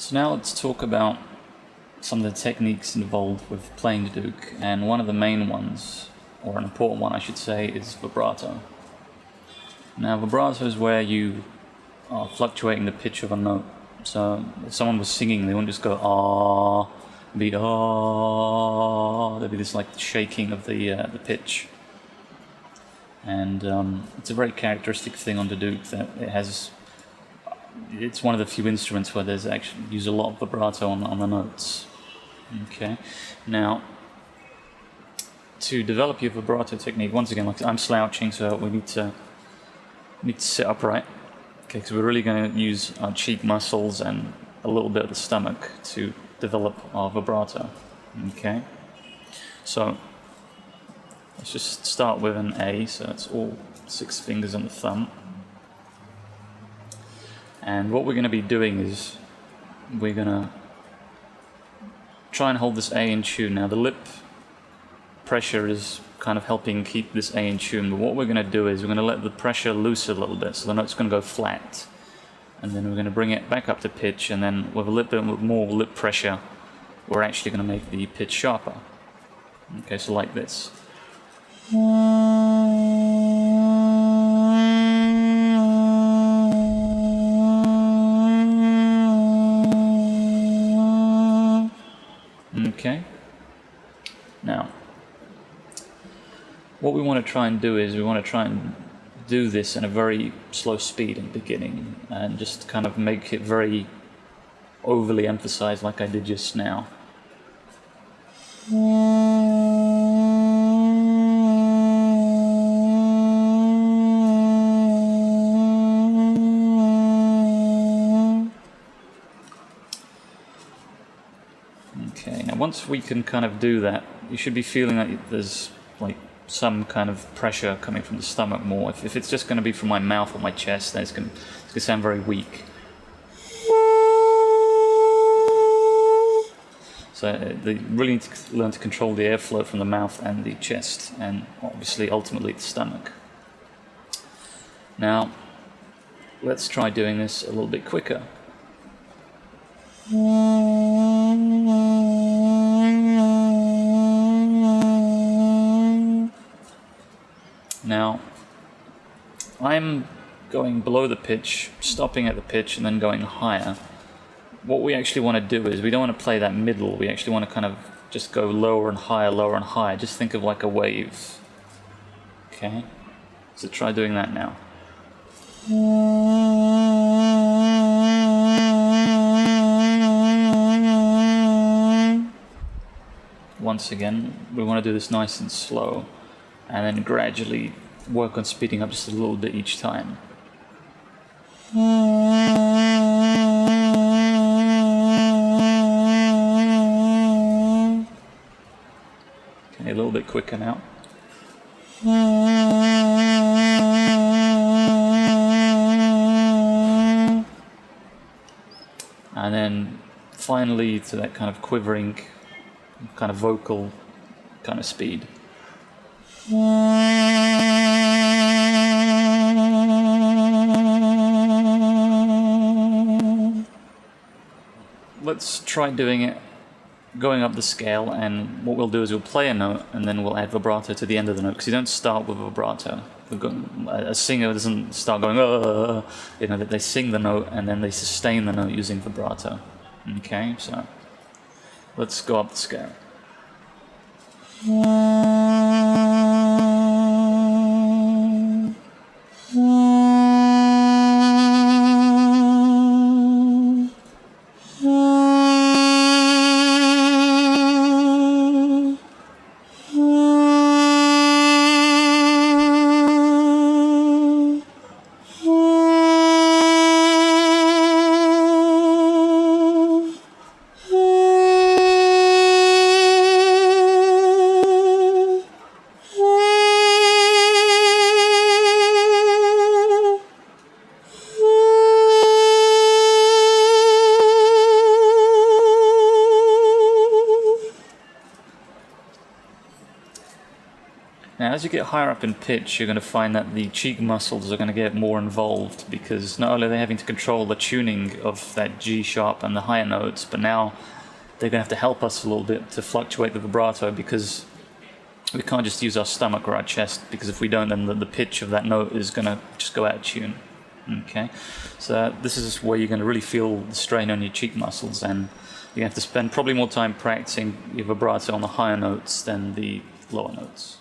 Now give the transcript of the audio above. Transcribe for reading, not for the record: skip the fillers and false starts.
So now let's talk about some of the techniques involved with playing Duduk, and one of the main ones, or an important one I should say, is vibrato. Now vibrato is where you are fluctuating the pitch of a note. So if someone was singing, they wouldn't just go ah, be ah, there'd be this like shaking of the pitch. And it's a very characteristic thing on Duduk that it's one of the few instruments where there's actually use a lot of vibrato on the notes. Okay, now to develop your vibrato technique, once again, like I'm slouching, so we need to sit upright. Okay, because we're really going to use our cheek muscles and a little bit of the stomach to develop our vibrato. Okay, so let's just start with an A, so it's all 6 fingers on the thumb. And what we're going to be doing is we're going to try and hold this A in tune. Now the lip pressure is kind of helping keep this A in tune, but what we're going to do is we're going to let the pressure loose a little bit, so the note's going to go flat. And then we're going to bring it back up to pitch, and then with a little bit more lip pressure, we're actually going to make the pitch sharper. Okay, so like this. Okay. Now, what we want to try and do is we want to try and do this in a very slow speed in the beginning, and just kind of make it very overly emphasized like I did just now. Okay, now once we can kind of do that, you should be feeling like there's like some kind of pressure coming from the stomach more. If it's just going to be from my mouth or my chest, then it's going to sound very weak. So they really need to learn to control the airflow from the mouth and the chest, and obviously ultimately the stomach. Now, let's try doing this a little bit quicker. Now, I'm going below the pitch, stopping at the pitch, and then going higher. What we actually want to do is we don't want to play that middle. We actually want to kind of just go lower and higher. Just think of like a wave. Okay? So try doing that now. Once again, we want to do this nice and slow, and then gradually work on speeding up just a little bit each time. Okay, a little bit quicker now. And then finally to that kind of quivering, kind of vocal kind of speed. Let's try doing it going up the scale, and what we'll do is we'll play a note and then we'll add vibrato to the end of the note, because you don't start with vibrato. A singer doesn't start going that they sing the note and then they sustain the note using vibrato. Okay, so let's go up the scale. Now, as you get higher up in pitch, you're going to find that the cheek muscles are going to get more involved, because not only are they having to control the tuning of that G sharp and the higher notes, but now they're going to have to help us a little bit to fluctuate the vibrato, because we can't just use our stomach or our chest, because if we don't, then the pitch of that note is going to just go out of tune. Okay, so this is where you're going to really feel the strain on your cheek muscles, and you have to spend probably more time practicing your vibrato on the higher notes than the lower notes.